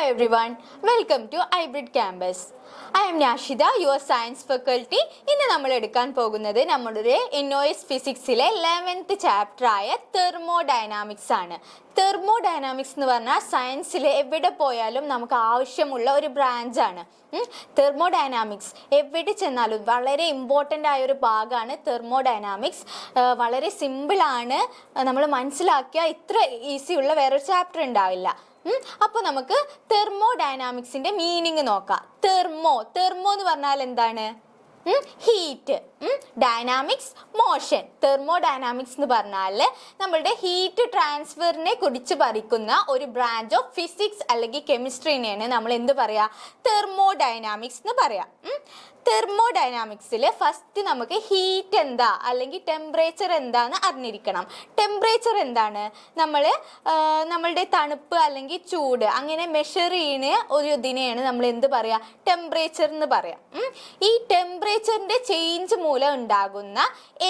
Hi everyone, welcome to Hybrid Campus. I am Nashida, your science faculty. ഇന്ന് നമ്മൾ എടുക്കാൻ പോകുന്നത് നമ്മുടെ Nios ഫിസിക്സിലെ 11th ചാപ്റ്റർ ആയ തെർമോഡൈനാമിക്സ് ആണ്. തെർമോഡൈനാമിക്സ് എന്ന് പറഞ്ഞാൽ സയൻസിൽ എവിടെ പോയാലും നമുക്ക് ആവശ്യമുള്ള ഒരു ബ്രാഞ്ച് ആണ്. തെർമോഡൈനാമിക്സ് എവിടെ ചെന്നാലും വളരെ ഇമ്പോർട്ടൻ്റ് ആയ ഒരു ഭാഗമാണ് തെർമോഡൈനാമിക്സ്. വളരെ സിമ്പിളാണ്, നമ്മൾ മനസ്സിലാക്കിയാൽ ഇത്ര ഈസി ഉള്ള വേറൊരു ചാപ്റ്റർ ഉണ്ടാവില്ല. അപ്പോൾ നമുക്ക് തെർമോഡൈനാമിക്സിന്റെ മീനിങ് നോക്കാം. തെർമോ എന്ന് പറഞ്ഞാൽ എന്താണ്? ഹീറ്റ്. Dynamics motion. തെർമോഡൈനാമിക്സ് എന്ന് പറഞ്ഞാൽ നമ്മളുടെ ഹീറ്റ് ട്രാൻസ്ഫറിനെ കുറിച്ച് പഠിക്കുന്ന ഒരു ബ്രാഞ്ച് ഓഫ് ഫിസിക്സ് അല്ലെങ്കിൽ കെമിസ്ട്രീനെയാണ് നമ്മൾ എന്ത് പറയാ? തെർമോഡൈനാമിക്സ് എന്ന് പറയാം. തെർമോഡൈനാമിക്സിൽ ഫസ്റ്റ് നമുക്ക് ഹീറ്റ് എന്താ അല്ലെങ്കിൽ ടെമ്പറേച്ചർ എന്താന്ന് അറിഞ്ഞിരിക്കണം. ടെമ്പറേച്ചർ എന്താണ്? നമ്മളുടെ തണുപ്പ് അല്ലെങ്കിൽ ചൂട് അങ്ങനെ മെഷർ ചെയ്യുന്ന ഒരു ഇതിനെയാണ് നമ്മൾ എന്ത് പറയാ? ടെമ്പറേച്ചർ എന്ന് പറയാം. ഈ ടെമ്പറേച്ചറിന്റെ ചേഞ്ച് മൂലം ഉണ്ടാകുന്ന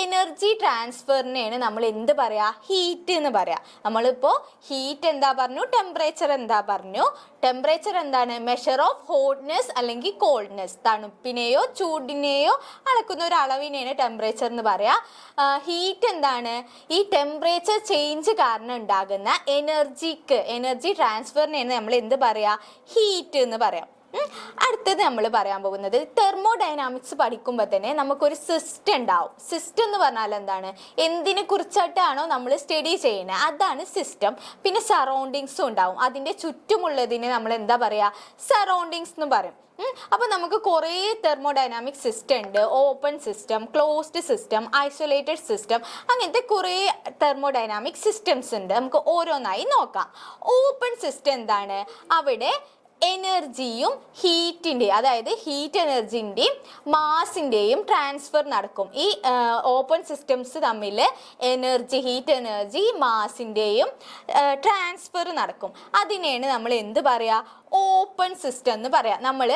എനർജി ട്രാൻസ്ഫറിനെയാണ് നമ്മൾ എന്ത് പറയാ? ഹീറ്റ് എന്ന് പറയാം. നമ്മളിപ്പോൾ ഹീറ്റ് എന്താ പറഞ്ഞു, ടെമ്പറേച്ചർ എന്താ പറഞ്ഞു. ടെമ്പറേച്ചർ എന്താണ്? മെഷർ ഓഫ് ഹോട്ട്നെസ് അല്ലെങ്കിൽ കോൾഡ്നെസ്. തണുപ്പിനെയോ ചൂടിനെയോ അളക്കുന്ന ഒരു അളവിനെയാണ് ടെമ്പറേച്ചർ എന്ന് പറയാ. ഹീറ്റ് എന്താണ്? ഈ ടെമ്പറേച്ചർ ചേഞ്ച് കാരണം ഉണ്ടാകുന്ന എനർജി ട്രാൻസ്ഫറിനെയാണ് നമ്മൾ എന്ത് പറയാ? ഹീറ്റ് എന്ന് പറയാം. അടുത്തത് നമ്മൾ പറയാൻ പോകുന്നത് തെർമോഡൈനാമിക്സ് പഠിക്കുമ്പോൾ തന്നെ നമുക്കൊരു സിസ്റ്റം ഉണ്ടാവും. സിസ്റ്റം എന്ന് പറഞ്ഞാൽ എന്താണ്? എന്തിനെ കുറിച്ചിട്ടാണോ നമ്മൾ സ്റ്റഡി ചെയ്യുന്നത് അതാണ് സിസ്റ്റം. പിന്നെ സറൗണ്ടിങ്സും ഉണ്ടാവും. അതിൻ്റെ ചുറ്റുമുള്ളതിനെ നമ്മൾ എന്താ പറയുക? സറൗണ്ടിങ്സ് എന്ന് പറയും. അപ്പോൾ നമുക്ക് കുറേ തെർമോഡൈനാമിക് സിസ്റ്റം ഉണ്ട്. Open system, closed system, isolated system, അങ്ങനത്തെ കുറേ തെർമോഡൈനാമിക് സിസ്റ്റംസ് ഉണ്ട്. നമുക്ക് ഓരോന്നായി നോക്കാം. ഓപ്പൺ സിസ്റ്റം എന്താണ്? അവിടെ എനർജിയും ഹീറ്റിൻ്റെ, അതായത് ഹീറ്റ് എനർജിൻ്റെയും മാസിൻ്റെയും ട്രാൻസ്ഫർ നടക്കും. ഈ ഓപ്പൺ സിസ്റ്റംസ് തമ്മിൽ ഹീറ്റ് എനർജി മാസിൻ്റെയും ട്രാൻസ്ഫർ നടക്കും. അതിനെയാണ് നമ്മൾ എന്ത് പറയുക? ഓപ്പൺ സിസ്റ്റം എന്ന് പറയാം. നമ്മൾ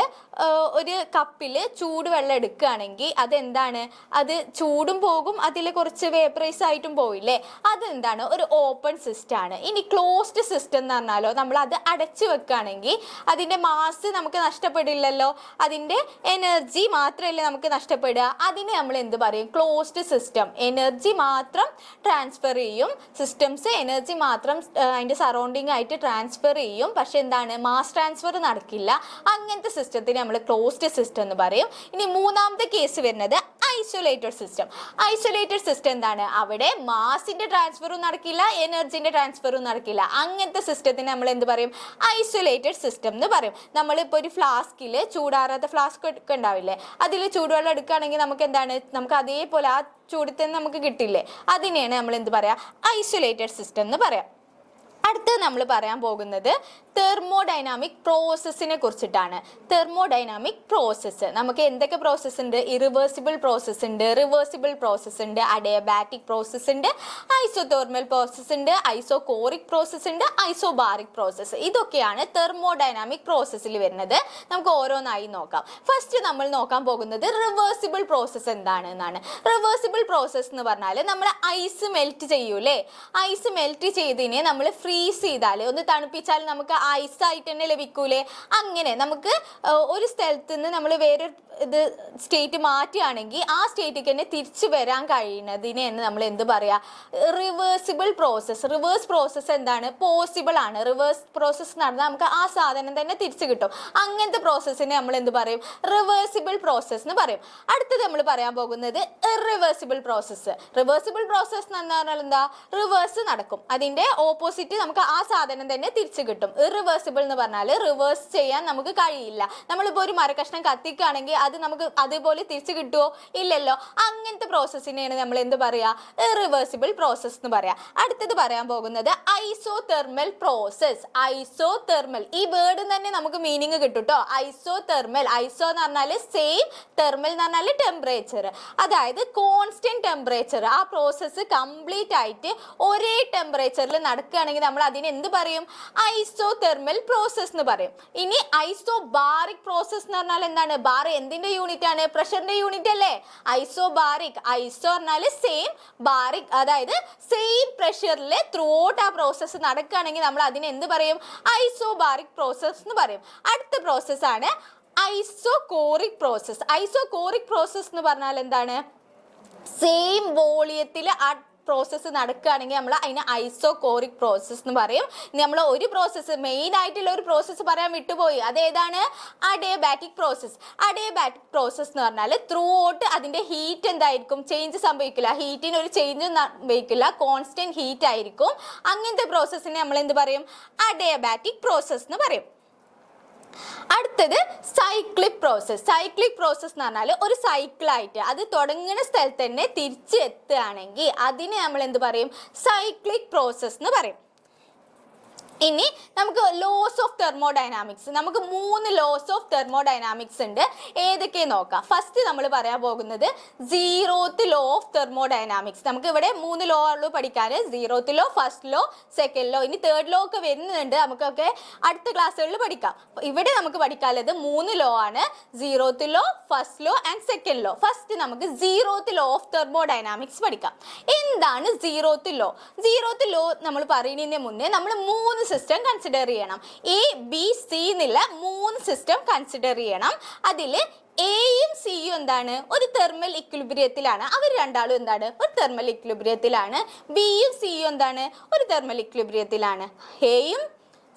ഒരു കപ്പിൽ ചൂടുവെള്ളം എടുക്കുകയാണെങ്കിൽ അതെന്താണ്? അത് ചൂടും പോകും, അതിൽ കുറച്ച് വേപ്പറൈസ് ആയിട്ടും പോയില്ലേ? അതെന്താണ്? ഒരു ഓപ്പൺ സിസ്റ്റം ആണ്. ഇനി ക്ലോസ്ഡ് സിസ്റ്റം എന്ന് പറഞ്ഞാലോ, നമ്മൾ അത് അടച്ചു വെക്കുകയാണെങ്കിൽ അതിൻ്റെ മാസ് നമുക്ക് നഷ്ടപ്പെടില്ലല്ലോ, അതിൻ്റെ എനർജി മാത്രമല്ലേ നമുക്ക് നഷ്ടപ്പെടുക. അതിനെ നമ്മൾ എന്ത് പറയും? Closed system. എനർജി മാത്രം ട്രാൻസ്ഫർ ചെയ്യും, സിസ്റ്റംസ് എനർജി മാത്രം അതിൻ്റെ സറൗണ്ടിങ് ആയിട്ട് ട്രാൻസ്ഫർ ചെയ്യും. പക്ഷെ എന്താണ്? മാസ് ട്രാൻസ്ഫർ നടക്കില്ല. അങ്ങനത്തെ സിസ്റ്റത്തിന് നമ്മൾ ക്ലോസ്ഡ് സിസ്റ്റം എന്ന് പറയും. ഇനി മൂന്നാമത്തെ കേസ് വരുന്നത് ഐസൊലേറ്റഡ് സിസ്റ്റം. ഐസൊലേറ്റഡ് സിസ്റ്റം എന്താണ്? അവിടെ മാസിന്റെ ട്രാൻസ്ഫറും നടക്കില്ല, എനർജിന്റെ ട്രാൻസ്ഫറും നടക്കില്ല. അങ്ങനത്തെ സിസ്റ്റത്തിന് നമ്മൾ എന്ത് പറയും? ഐസൊലേറ്റഡ് സിസ്റ്റം എന്ന് പറയും. നമ്മളിപ്പോൾ ഒരു ഫ്ലാസ്കിൽ ചൂടാറാത്ത ഫ്ലാസ്ക് ഒക്കെ ഉണ്ടാവില്ലേ, അതിൽ ചൂടുവെള്ളം എടുക്കുകയാണെങ്കിൽ നമുക്ക് എന്താണ്? നമുക്ക് അതേപോലെ ആ ചൂടിൽ തന്നെ നമുക്ക് കിട്ടില്ലേ? അതിനെയാണ് നമ്മൾ എന്ത് പറയാ? ഐസൊലേറ്റഡ് സിസ്റ്റം എന്ന് പറയാം. അടുത്തത് നമ്മൾ പറയാൻ പോകുന്നത് തെർമോഡൈനാമിക് പ്രോസസ്സിനെ കുറിച്ചിട്ടാണ്. തെർമോഡൈനാമിക് പ്രോസസ്സ് നമുക്ക് എന്തൊക്കെ പ്രോസസ്സ് ഉണ്ട്? ഇറിവേഴ്സിബിൾ പ്രോസസ്സ് ഉണ്ട്, റിവേഴ്സിബിൾ പ്രോസസ്സ് ഉണ്ട്, അഡിയബാറ്റിക് പ്രോസസ്സ് ഉണ്ട്, ഐസോതെർമൽ പ്രോസസ്സ് ഉണ്ട്, ഐസോകോറിക് പ്രോസസ്സ് ഉണ്ട്, ഐസോബാറിക് പ്രോസസ്സ്. ഇതൊക്കെയാണ് തെർമോഡൈനാമിക് പ്രോസസ്സിൽ വരുന്നത്. നമുക്ക് ഓരോന്നായി നോക്കാം. ഫസ്റ്റ് നമ്മൾ നോക്കാൻ പോകുന്നത് റിവേഴ്സിബിൾ പ്രോസസ്സ് എന്താണെന്നാണ്. റിവേഴ്സിബിൾ പ്രോസസ്സ് എന്ന് പറഞ്ഞാൽ നമ്മൾ ഐസ് മെൽറ്റ് ചെയ്യൂലേ, ഐസ് മെൽറ്റ് ചെയ്തതിനെ നമ്മൾ ഫ്രീസ് ചെയ്താൽ, ഒന്ന് തണുപ്പിച്ചാൽ നമുക്ക് ഐസായിട്ട് തന്നെ ലഭിക്കൂലേ? അങ്ങനെ നമുക്ക് ഒരു സ്ഥലത്ത് നിന്ന് നമ്മൾ വേറൊരു സ്റ്റേറ്റ് മാറ്റുകയാണെങ്കിൽ ആ സ്റ്റേറ്റിലേക്ക് തന്നെ തിരിച്ചു വരാൻ കഴിയുന്നതിനെയാണ് നമ്മൾ എന്ത് പറയുക? Reversible process. റിവേഴ്സ് പ്രോസസ്സ് എന്താണ്? പോസിബിൾ ആണ്. റിവേഴ്സ് പ്രോസസ്സ് നടന്നാൽ നമുക്ക് ആ സാധനം തന്നെ തിരിച്ചു കിട്ടും. അങ്ങനത്തെ പ്രോസസ്സിനെ നമ്മൾ എന്ത് പറയും? റിവേഴ്സിബിൾ പ്രോസസ്സ് എന്ന് പറയും. അടുത്തത് നമ്മൾ പറയാൻ പോകുന്നത് ഇറിവേഴ്സിബിൾ പ്രോസസ്സ്. റിവേഴ്സിബിൾ പ്രോസസ്സ് എന്ന് പറഞ്ഞാൽ എന്താ? റിവേഴ്സ് നടക്കും, അതിൻ്റെ ഓപ്പോസിറ്റ് നമുക്ക് ആ സാധനം തന്നെ തിരിച്ചു കിട്ടും. ഇറിവേഴ്സിബിൾ എന്ന് പറഞ്ഞാൽ റിവേഴ്സ് ചെയ്യാൻ നമുക്ക് കഴിയില്ല. നമ്മളിപ്പോൾ ഒരു മരക്കഷ്ണം കത്തിക്കുകയാണെങ്കിൽ അത് നമുക്ക് അതുപോലെ തിരിച്ചു കിട്ടുമോ? ഇല്ലല്ലോ. അങ്ങനത്തെ പ്രോസസ്സിനെയാണ് നമ്മൾ എന്ത് പറയുക? ഇറിവേഴ്സിബിൾ പ്രോസസ്സ് എന്ന് പറയാം. അടുത്തത് പറയാൻ പോകുന്നത് ഐസോതെർമൽ പ്രോസസ്സ്. ഐസോതെർമൽ, ഈ വേർഡ് തന്നെ നമുക്ക് മീനിങ് കിട്ടും കേട്ടോ. ഐസോതെർമൽ, ഐസോ എന്ന് പറഞ്ഞാൽ സെയിം, തെർമൽ എന്ന് പറഞ്ഞാൽ ടെമ്പറേച്ചർ, അതായത് കോൺസ്റ്റന്റ് ടെമ്പറേച്ചർ. ആ പ്രോസസ്സ് കംപ്ലീറ്റ് ആയിട്ട് ഒരേ ടെമ്പറേച്ചറിൽ നടക്കുകയാണെങ്കിൽ നമ്മൾ അതിന് എന്ത് പറയും? ഐസോതെർമൽ പ്രോസസ്സ് എന്ന് പറയും. ഇനി ഐസോബാറിക് പ്രോസസ്സ് എന്ന് പറഞ്ഞാൽ എന്താണ്? ബാർ എന്തിന് എന്തിന്റെ യൂണിറ്റ് ആണ്? പ്രഷറിന്റെ യൂണിറ്റ് അല്ലേ? ഐസോബാറിക്. ഐസോ പറഞ്ഞാൽ സെയിം, ബാറിക് അതായത് സെയിം പ്രഷറിൽ ത്രൂ ഔട്ട് ആ പ്രോസസ്സ് നടക്കുകയാണെങ്കിൽ നമ്മൾ അതിനെ എന്ത് പറയും? ഐസോബാറിക് പ്രോസസ് എന്ന് പറയും. അടുത്ത പ്രോസസ്സാണ് ഐസോകോറിക് പ്രോസസ്. ഐസോകോറിക് പ്രോസസ് എന്ന് പറഞ്ഞാൽ എന്താണ്? സെയിം വോളിയത്തിൽ ആ പ്രോസസ്സ് നടക്കുകയാണെങ്കിൽ നമ്മൾ അതിനെ ഐസോകോറിക് പ്രോസസ് എന്ന് പറയും. നമ്മൾ ഒരു പ്രോസസ്സ്, മെയിൻ ആയിട്ടുള്ള ഒരു പ്രോസസ്സ് പറയാൻ വിട്ടുപോയി. അതേതാണ്? Adiabatic process. അഡിയബാറ്റിക് പ്രോസസ് എന്ന് പറഞ്ഞാൽ ത്രൂ ഔട്ട് അതിൻ്റെ ഹീറ്റ് എന്തായിരിക്കും? ചേഞ്ച് സംഭവിക്കില്ല. ഹീറ്റിന് ഒരു ചേഞ്ചും സംഭവിക്കില്ല, കോൺസ്റ്റന്റ് ഹീറ്റ് ആയിരിക്കും. അങ്ങനത്തെ പ്രോസസ്സിനെ നമ്മൾ എന്ത് പറയും? അഡിയബാറ്റിക് പ്രോസസ് എന്ന് പറയും. അടുത്തത് സൈക്ലിക് പ്രോസസ്. സൈക്ലിക് പ്രോസസ് എന്ന് പറഞ്ഞാൽ ഒരു സൈക്കിളായിട്ട് അത് തുടങ്ങുന്ന സ്ഥലത്ത് തന്നെ തിരിച്ച് എത്തുകയാണെങ്കിൽ അതിനെ നമ്മൾ എന്ത് പറയും? സൈക്ലിക് പ്രോസസ് എന്ന് പറയും. ഇനി നമുക്ക് ലോസ് ഓഫ് തെർമോഡൈനാമിക്സ്, നമുക്ക് 3 ലോസ് ഓഫ് തെർമോഡൈനാമിക്സ് ഉണ്ട്. ഏതൊക്കെ നോക്കാം. ഫസ്റ്റ് നമ്മൾ പറയാൻ പോകുന്നത് 0th ലോ ഓഫ് തെർമോഡൈനാമിക്സ്. നമുക്ക് ഇവിടെ 3 ലോ ഉള്ളൂ പഠിക്കാൻ. 0th law, first law, second law. ഇനി തേർഡ് ലോ ഒക്കെ വരുന്നുണ്ട്, നമുക്കൊക്കെ അടുത്ത ക്ലാസ്സുകളിൽ പഠിക്കാം. ഇവിടെ നമുക്ക് പഠിക്കാനുള്ളത് 3 ലോ ആണ്. 0th law, first law and second law. First നമുക്ക് 0th ലോ ഓഫ് തെർമോഡൈനാമിക്സ് പഠിക്കാം. എന്താണ് 0th ലോ? 0th ലോ നമ്മൾ പറയുന്നതിന് മുന്നേ നമ്മൾ 3 സിസ്റ്റം കൺസിഡർ ചെയ്യണം. എ, ബി, സി എന്നുള്ള 3 സിസ്റ്റം കൺസിഡർ ചെയ്യണം. അതിൽ എയും സിയും എന്താണ്? ഒരു തെർമൽ ഇക്വിലിബ്രിയത്തിലാണ്. അവർ രണ്ടാളും എന്താണ്? ഒരു തെർമൽ ഇക്വിലിബ്രിയത്തിലാണ്. ബിയും സിയും എന്താണ്? ഒരു തെർമൽ ഇക്വിലിബ്രിയത്തിലാണ്. എയും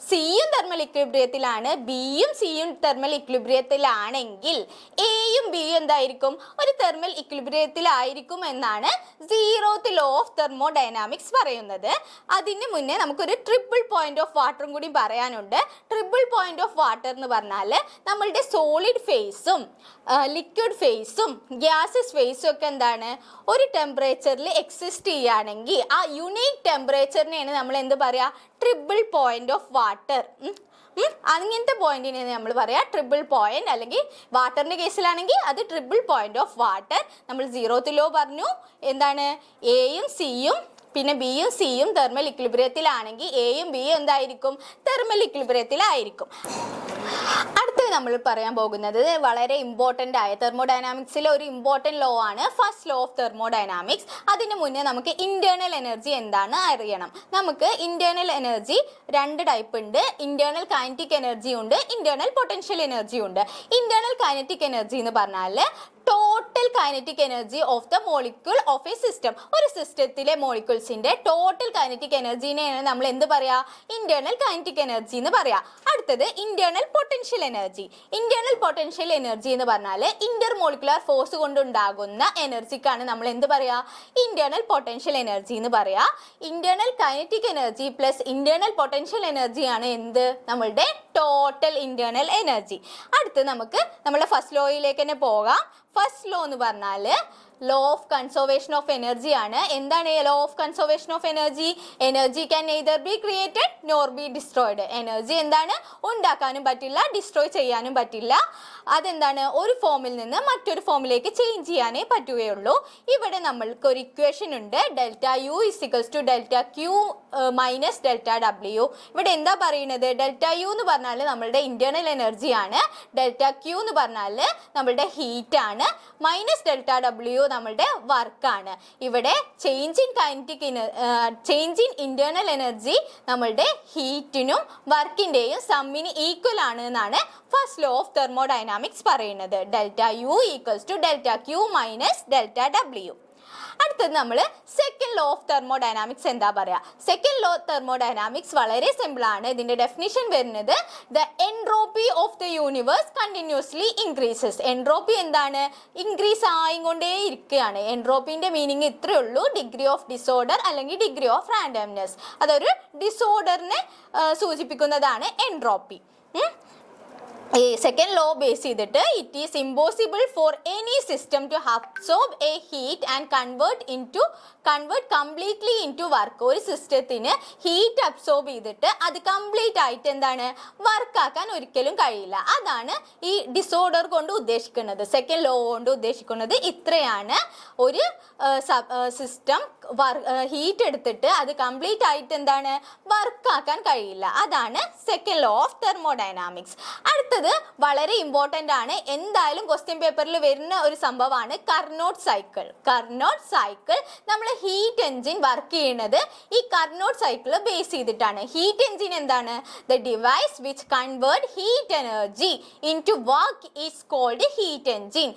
സിയും തെർമൽ ഇക്വിലിബ്രിയത്തിലാണ്, ബിയും സിയും തെർമൽ ഇക്വിലിബ്രിയത്തിലാണെങ്കിൽ എയും ബിയും എന്തായിരിക്കും? ഒരു തെർമൽ ഇക്വിലിബ്രിയത്തിലായിരിക്കും എന്നാണ് 0th ലോ ഓഫ് തെർമോഡൈനാമിക്സ് പറയുന്നത്. അതിന് മുന്നേ നമുക്കൊരു ട്രിപ്പിൾ പോയിന്റ് ഓഫ് വാട്ടറും കൂടി പറയാനുണ്ട്. ട്രിപ്പിൾ പോയിന്റ് ഓഫ് വാട്ടർ എന്ന് പറഞ്ഞാൽ നമ്മളുടെ സോളിഡ് ഫേസും ലിക്വിഡ് ഫേസും ഗ്യാസസ് ഫേസും ഒക്കെ എന്താണ്? ഒരു ടെമ്പറേച്ചറിൽ എക്സിസ്റ്റ് ചെയ്യുകയാണെങ്കിൽ ആ യുണീക്ക് ടെമ്പറേച്ചറിനെയാണ് നമ്മൾ എന്ത് പറയുക? Triple point of water. അങ്ങനത്തെ പോയിന്റിനെ നമ്മൾ പറയാം ട്രിപ്പിൾ പോയിന്റ്. അല്ലെങ്കിൽ വാട്ടറിന്റെ കേസിലാണെങ്കിൽ അത് ട്രിപ്പിൾ പോയിന്റ് ഓഫ് വാട്ടർ. നമ്മൾ 0th ലോ പറഞ്ഞു. എന്താണ്? എയും സിയും പിന്നെ ബിയും സിയും തെർമൽ ഇക്വിലിബ്രിയത്തിലാണെങ്കിൽ എയും ബിയും എന്തായിരിക്കും? തെർമൽ ഇക്വിലിബ്രിയത്തിലായിരിക്കും. അടുത്തത് നമ്മൾ പറയാൻ പോകുന്നത് വളരെ ഇമ്പോർട്ടൻ്റ് ആയ തെർമോഡൈനാമിക്സിലെ ഒരു ഇമ്പോർട്ടൻ്റ് ലോ ആണ് ഫസ്റ്റ് ലോ ഓഫ് തെർമോഡൈനാമിക്സ്. അതിന് മുന്നേ നമുക്ക് ഇന്റേണൽ എനർജി എന്താണ് അറിയണം. നമുക്ക് ഇന്റേണൽ എനർജി 2 ടൈപ്പ് ഉണ്ട്. ഇന്റേണൽ കൈനറ്റിക് എനർജി ഉണ്ട്, ഇന്റേണൽ പൊട്ടൻഷ്യൽ എനർജി ഉണ്ട്. ഇന്റേണൽ കൈനറ്റിക് എനർജി എന്ന് പറഞ്ഞാൽ total kinetic energy of the molecule of A system. ഒരു സിസ്റ്റത്തിലെ മോളിക്യൂൾസിന്റെ ടോട്ടൽ കൈനറ്റിക് എനർജിനെയാണ് നമ്മൾ എന്ത് പറയാ? ഇന്റേണൽ കൈനറ്റിക് എനർജി എന്ന് പറയാ. അടുത്തത് internal potential energy. Internal potential energy എന്ന് പറഞ്ഞാൽ ഇന്റർ മോളിക്കുലർ ഫോഴ്സ് കൊണ്ടുണ്ടാകുന്ന എനർജിക്കാണ് നമ്മൾ എന്ത് പറയാ? ഇന്റേണൽ പൊട്ടൻഷ്യൽ എനർജി എന്ന് പറയാ. Internal kinetic energy plus internal potential എനർജിയാണ് എന്ത്? നമ്മളുടെ ടോട്ടൽ ഇന്റേണൽ എനർജി. അടുത്ത് നമുക്ക് നമ്മുടെ ഫസ്റ്റ് ലോയിലേക്ക് തന്നെ പോകാം. ഫസ്റ്റ് ലോ എന്ന് പറഞ്ഞാൽ law of conservation of energy ആണ്. എന്താണ് law of conservation of energy? Energy can neither be created nor B destroyed. Energy എന്താണ്? ഉണ്ടാക്കാനും പറ്റില്ല, ഡിസ്ട്രോയ് ചെയ്യാനും പറ്റില്ല. അതെന്താണ്? ഒരു ഫോമിൽ നിന്ന് മറ്റൊരു ഫോമിലേക്ക് ചേഞ്ച് ചെയ്യാനേ പറ്റുകയുള്ളൂ. ഇവിടെ നമ്മൾക്ക് ഒരു ഇക്വേഷൻ ഉണ്ട്. Delta U equals to delta Q minus delta W. ഇവിടെ എന്താ പറയുന്നത്? ഡെൽറ്റ യു എന്ന് പറഞ്ഞാൽ നമ്മളുടെ ഇന്റേണൽ എനർജിയാണ്, ഡെൽറ്റ ക്യൂ എന്ന് പറഞ്ഞാൽ നമ്മളുടെ ഹീറ്റ് ആണ്, മൈനസ് ഡെൽറ്റ ഡബ്ല്യു നമ്മളുടെ വർക്കാണ്. ഇവിടെ ചേഞ്ച് ഇൻ ഇന്റേണൽ എനർജി നമ്മളുടെ ഹീറ്റിനും വർക്കിന്റെയും സമ്മിന് ഈക്വൽ ആണ് എന്നാണ് ഫസ്റ്റ് ലോ ഓഫ് തെർമോഡൈനാമിക്സ് പറയുന്നത്. Delta U equals to delta Q minus delta W. അടുത്തത് നമ്മൾ സെക്കൻഡ് ലോ ഓഫ് തെർമോഡൈനാമിക്സ് എന്താ പറയാ? സെക്കൻഡ് ലോ തെർമോഡൈനാമിക്സ് വളരെ സിമ്പിൾ ആണ്. ഇതിന്റെ ഡെഫിനിഷൻ വരുന്നത് the entropy of the universe continuously increases. Entropy എന്താണ്? ഇൻക്രീസ് ആയിക്കൊണ്ടേ ഇരിക്കുകയാണ്. എൻട്രോപ്പിന്റെ മീനിങ് ഇത്രയേ ഉള്ളൂ, ഡിഗ്രി ഓഫ് ഡിസോർഡർ അല്ലെങ്കിൽ ഡിഗ്രി ഓഫ് റാൻഡംനെസ്. അതൊരു ഡിസോർഡറിനെ സൂചിപ്പിക്കുന്നതാണ് എൻട്രോപ്പി. സെക്കൻഡ് ലോ ബേസ് ചെയ്തിട്ട് it is impossible for any system to absorb a heat and convert completely into work. ഒരു സിസ്റ്റത്തിന് ഹീറ്റ് അബ്സോർബ് ചെയ്തിട്ട് അത് കംപ്ലീറ്റ് ആയിട്ട് എന്താണ്? വർക്കാക്കാൻ ഒരിക്കലും കഴിയില്ല. അതാണ് ഈ ഡിസോർഡർ കൊണ്ട് ഉദ്ദേശിക്കുന്നത്. സെക്കൻഡ് ലോ കൊണ്ട് ഉദ്ദേശിക്കുന്നത് ഇത്രയാണ്. ഒരു സിസ്റ്റം ഹീറ്റ് എടുത്തിട്ട് അത് കംപ്ലീറ്റ് ആയിട്ട് എന്താണ് വർക്കാക്കാൻ കഴിയില്ല. അതാണ് സെക്കൻഡ് ലോ ഓഫ് തെർമോഡൈനാമിക്സ്. അടുത്തത് വളരെ ഇമ്പോർട്ടൻ്റ് ആണ്, എന്തായാലും ക്വസ്റ്റ്യൻ പേപ്പറിൽ വരുന്ന ഒരു സംഭവമാണ് കർനോട്ട് സൈക്കിൾ. കർനോട്ട് സൈക്കിൾ നമ്മൾ ഹീറ്റ് എൻജിൻ വർക്ക് ചെയ്യുന്നത് ഈ കർനോട്ട് സൈക്കിൾ ബേസ് ചെയ്തിട്ടാണ്. ഹീറ്റ് എൻജിൻ എന്താണ്? The device which convert heat energy into work is called heat engine.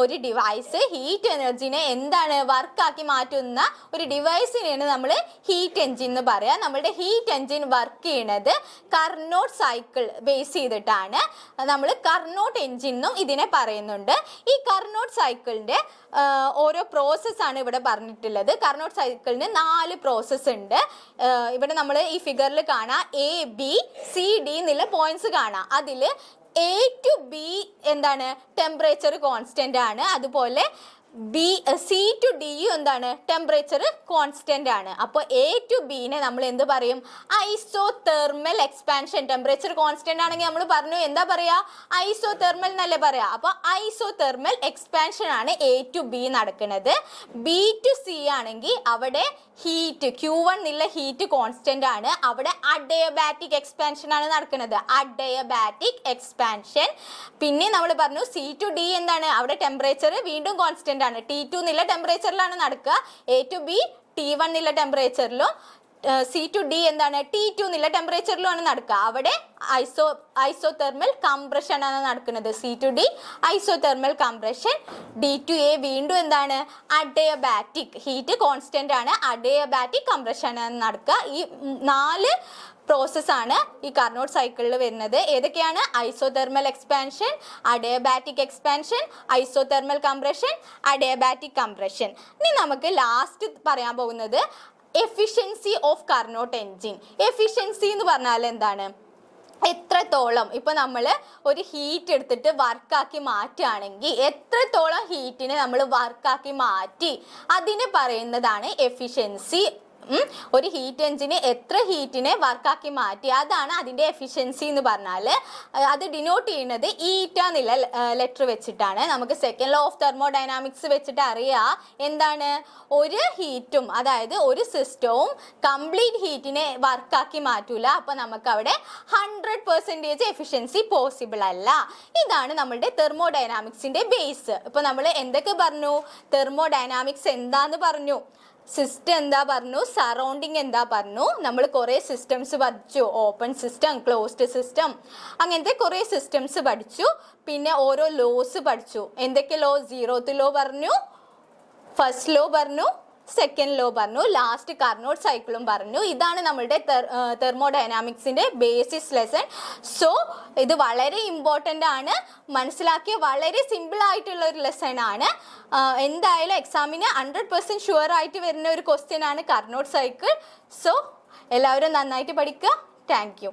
ഒരു ഡിവൈസ് ഹീറ്റ് എനർജിനെ എന്താണ് വർക്കാക്കി മാറ്റുന്ന ഒരു ഡിവൈസിനെയാണ് നമ്മൾ ഹീറ്റ് എൻജിൻ എന്ന് പറയുക. നമ്മുടെ ഹീറ്റ് എൻജിൻ വർക്ക് ചെയ്യുന്നത് കർനോട്ട് സൈക്കിൾ ബേസ് ചെയ്തിട്ടാണ്. നമ്മൾ കർനോട്ട് എൻജിൻ എന്നും ഇതിനെ പറയുന്നുണ്ട്. ഈ കർനോട്ട് സൈക്കിളിൻ്റെ ഓരോ പ്രോസസ്സാണ് ഇവിടെ പറഞ്ഞിട്ടുള്ളത്. കർനോട്ട് സൈക്കിളിന് 4 പ്രോസസ്സ് ഉണ്ട്. ഇവിടെ നമ്മൾ ഈ ഫിഗറിൽ കാണാം ABCD എന്നുള്ള പോയിന്റ്സ് കാണാം. അതിൽ A to B എന്താണ് ടെമ്പറേച്ചർ കോൺസ്റ്റൻ്റ് ആണ്. അതുപോലെ C to D എന്താണ് ടെമ്പറേച്ചർ കോൺസ്റ്റൻ്റ് ആണ്. അപ്പോൾ A to Bനെ നമ്മൾ എന്ത് പറയും? Isothermal expansion. ടെമ്പറേച്ചർ കോൺസ്റ്റൻ്റ് ആണെങ്കിൽ നമ്മൾ പറഞ്ഞു എന്താ പറയുക? ഐസോതെർമൽ എന്നല്ലേ പറയാ. അപ്പോൾ ഐസോതെർമൽ എക്സ്പാൻഷൻ ആണ് A to B നടക്കുന്നത്. B to C ആണെങ്കിൽ അവിടെ ഹീറ്റ് Q1 എന്നുള്ള ഹീറ്റ് കോൺസ്റ്റൻ്റ് ആണ്. അവിടെ അഡയബാറ്റിക് എക്സ്പാൻഷൻ ആണ് നടക്കുന്നത്. Adiabatic expansion. പിന്നെ നമ്മൾ പറഞ്ഞു C to D എന്താണ്? അവിടെ ടെമ്പറേച്ചർ വീണ്ടും കോൺസ്റ്റൻ്റ് ആണ്. T2 എന്നുള്ള ടെമ്പറേച്ചറിലാണ് നടക്കുക. A to B T1 എന്നുള്ള ടെമ്പറേച്ചറിലും C to D എന്താണ് T2 എന്നുള്ള ടെമ്പറേച്ചറിലുമാണ് നടക്കുക. അവിടെ ഐസോതെർമൽ കംപ്രഷൻ ആണ് നടക്കുന്നത്. C to D isothermal compression. D to A വീണ്ടും എന്താണ് അഡയബാറ്റിക്, ഹീറ്റ് കോൺസ്റ്റന്റ് ആണ്, അഡയബാറ്റിക് കംപ്രഷൻ ആണ് നടക്കുക. ഈ 4 പ്രോസസ്സാണ് ഈ കർനോട്ട് സൈക്കിളിൽ വരുന്നത്. ഏതൊക്കെയാണ്? Isothermal expansion, adiabatic expansion, isothermal compression, adiabatic compression. ഇനി നമുക്ക് ലാസ്റ്റ് പറയാൻ പോകുന്നത് എഫിഷ്യൻസി ഓഫ് കർനോട്ട് എൻജിൻ. എഫിഷ്യൻസി എന്ന് പറഞ്ഞാൽ എന്താണ്? എത്രത്തോളം ഇപ്പോൾ നമ്മൾ ഒരു ഹീറ്റ് എടുത്തിട്ട് വർക്കാക്കി മാറ്റുകയാണെങ്കിൽ എത്രത്തോളം ഹീറ്റിനെ നമ്മൾ വർക്കാക്കി മാറ്റി അതിന് പറയുന്നതാണ് എഫിഷ്യൻസി. ഒരു ഹീറ്റ് എഞ്ചിന് എത്ര ഹീറ്റിനെ വർക്കാക്കി മാറ്റി അതാണ് അതിൻ്റെ എഫിഷ്യൻസി എന്ന് പറഞ്ഞാൽ. അത് ഡിനോട്ട് ചെയ്യുന്നത് ഈറ്റ എന്നുള്ള ലെറ്റർ വെച്ചിട്ടാണ്. നമുക്ക് സെക്കൻഡ് ലോ ഓഫ് തെർമോഡൈനാമിക്സ് വെച്ചിട്ട് അറിയാം എന്താണ് ഒരു ഹീറ്റും, അതായത് ഒരു സിസ്റ്റവും കംപ്ലീറ്റ് ഹീറ്റിനെ വർക്കാക്കി മാറ്റൂല. അപ്പോൾ നമുക്ക് അവിടെ 100% എഫിഷ്യൻസി പോസിബിൾ അല്ല. ഇതാണ് നമ്മളുടെ തെർമോഡൈനാമിക്സിൻ്റെ ബേസ്. ഇപ്പോൾ നമ്മൾ എന്തൊക്കെ പറഞ്ഞു? തെർമോഡൈനാമിക്സ് എന്താന്ന് പറഞ്ഞു, സിസ്റ്റം എന്താ പറഞ്ഞു, സറൗണ്ടിങ് എന്താ പറഞ്ഞു, നമ്മൾ കുറേ സിസ്റ്റംസ് പഠിച്ചു. ഓപ്പൺ സിസ്റ്റം, ക്ലോസ്ഡ് സിസ്റ്റം, അങ്ങനത്തെ കുറേ സിസ്റ്റംസ് പഠിച്ചു. പിന്നെ ഓരോ ലോസ് പഠിച്ചു. എന്തൊക്കെ ലോ? 0th ലോ പറഞ്ഞു, ഫസ്റ്റ് ലോ പറഞ്ഞു, സെക്കൻഡ് ലോ പറഞ്ഞു, ലാസ്റ്റ് കർനോട്ട് സൈക്കിളും പറഞ്ഞു. ഇതാണ് നമ്മളുടെ തെർമോഡൈനാമിക്സിൻ്റെ ബേസിസ് ലെസൺ. സോ ഇത് വളരെ ഇമ്പോർട്ടൻ്റ് ആണ്, മനസ്സിലാക്കിയ വളരെ സിമ്പിൾ ആയിട്ടുള്ള ഒരു ലെസൺ ആണ്. എന്തായാലും എക്സാമിന് 100% ഷുവർ ആയിട്ട് വരുന്ന ഒരു ക്വസ്റ്റ്യൻ ആണ് കർനോട്ട് സൈക്കിൾ. സോ എല്ലാവരും നന്നായിട്ട് പഠിക്കുക. Thank you.